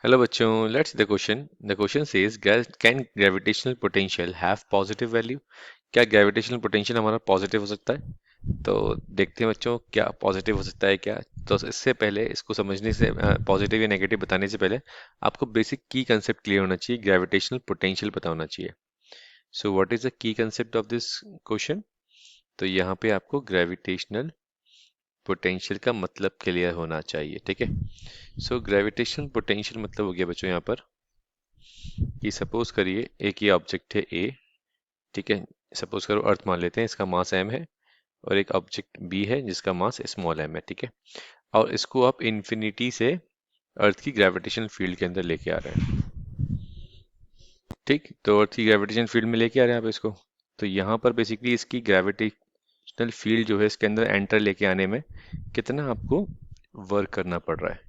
Hello बच्चों, let's the question. The question says can gravitational potential have positive value. क्या gravitational potential हमारा positive हो सकता है? तो देखते हैं बच्चों, क्या पॉजिटिव हो सकता है क्या। तो इससे पहले इसको समझने से, पॉजिटिव या नेगेटिव बताने से पहले आपको बेसिक की कंसेप्ट क्लियर होना चाहिए, ग्रेविटेशनल पोटेंशियल पता होना चाहिए। So what is the key concept of this question? तो यहाँ पे आपको ग्रेविटेशनल पोटेंशियल का मतलब क्लियर होना चाहिए, ठीक है। सो ग्रेविटेशनल पोटेंशियल मतलब हो गया बच्चों यहाँ पर कि सपोज करिए एक ये ऑब्जेक्ट है ए, ठीक है। सपोज करो अर्थ मान लेते हैं, इसका मास एम है, और एक ऑब्जेक्ट बी है जिसका मास स्मॉल एम है, ठीक है। और इसको आप इन्फिनिटी से अर्थ की ग्रेविटेशनल फील्ड के अंदर लेके आ रहे हैं, ठीक। तो अर्थ की ग्रेविटेशनल फील्ड में लेके आ रहे हैं आप इसको। तो यहाँ पर बेसिकली इसकी ग्रेविटेशनल फील्ड जो है इसके अंदर एंटर लेके आने में कितना आपको वर्क करना पड़ रहा है।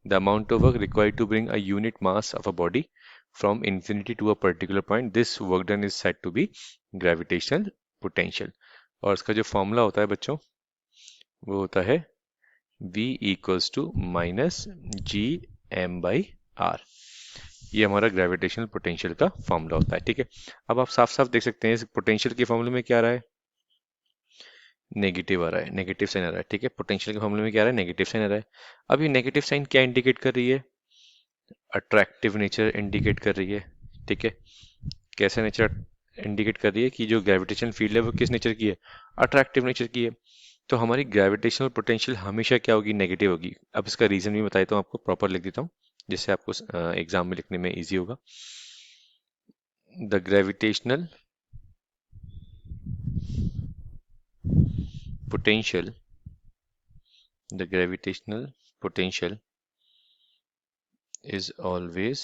The amount of work required to bring a unit mass of a body from infinity to a particular point, this work done is said to be gravitational potential। और इसका जो फॉर्मूला होता है बच्चों, वो होता है V equals to minus G M by R. ये हमारा ग्रेविटेशनल पोटेंशियल का फॉर्मूला होता है, ठीक है। अब आप साफ साफ देख सकते हैं इस पोटेंशियल के फॉर्मूले में क्या आ रहा है, नेगेटिव आ रहा है, नेगेटिव साइन आ रहा है, ठीक है। पोटेंशियल के फॉर्मूले में क्या आ रहा है, नेगेटिव साइन आ रहा है। अब ये नेगेटिव साइन क्या इंडिकेट कर रही है, अट्रैक्टिव नेचर इंडिकेट कर रही है, ठीक है। कैसा नेचर इंडिकेट कर रही है कि जो ग्रेविटेशनल फील्ड है वो किस नेचर की है, अट्रैक्टिव नेचर की है। तो हमारी ग्रेविटेशनल पोटेंशियल हमेशा क्या होगी, नेगेटिव होगी। अब इसका रीजन भी बता देता हूँ आपको, प्रॉपर लिख देता हूँ जिससे आपको एग्जाम में लिखने में इजी होगा। The gravitational potential, the gravitational potential is always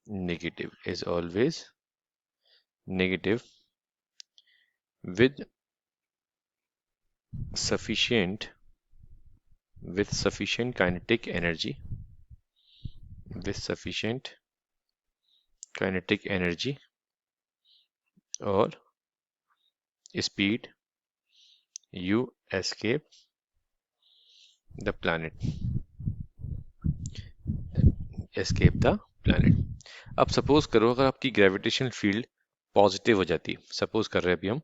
negative, is always negative with sufficient, with sufficient kinetic energy, with sufficient kinetic energy or speed you escape the planet, escape the planet। अब suppose करो अगर आपकी gravitational field positive हो जाती, suppose कर रहे हैं अभी हम,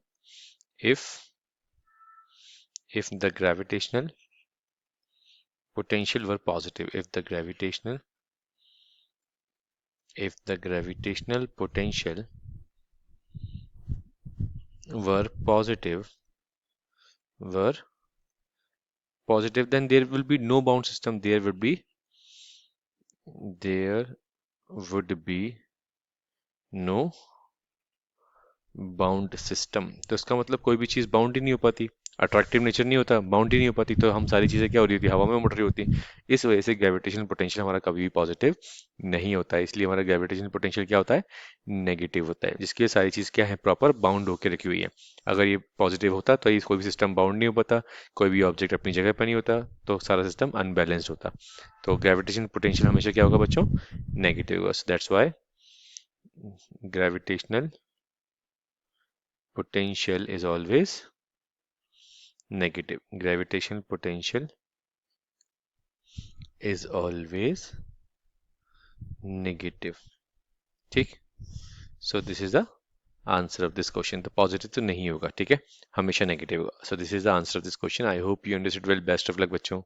if the gravitational potential were positive, if the gravitational potential were positive, were positive, then there will be no bound system, there would be no bound system. तो इसका मतलब कोई भी चीज बाउंड ही नहीं हो पाती, अट्रैक्टिव नेचर नहीं होता, बाउंड ही नहीं हो पाती, तो हम सारी चीजें क्या हो रही होती, हवा में उड़ रही होती। इस वजह से ग्रेविटेशनल पोटेंशियल हमारा कभी भी पॉजिटिव नहीं होता है, इसलिए हमारा ग्रेविटेशनल पोटेंशियल क्या होता है, नेगेटिव होता है, जिसकी सारी चीज क्या है, प्रॉपर बाउंड होकर रखी हुई है। अगर ये पॉजिटिव होता तो ये कोई भी सिस्टम बाउंड नहीं हो पाता, कोई भी ऑब्जेक्ट अपनी जगह पर नहीं होता, तो सारा सिस्टम अनबैलेंस्ड होता। तो ग्रेविटेशनल पोटेंशियल हमेशा क्या होगा बच्चों, नेगेटिव होगा। That's why gravitational potential is always negative, gravitational potential is always negative, ठीक। So this is the answer of this question. तो पॉजिटिव तो नहीं होगा, ठीक है, हमेशा नेगेटिव होगा। So this is the answer of this question. I hope you understood well. Best of luck बच्चों।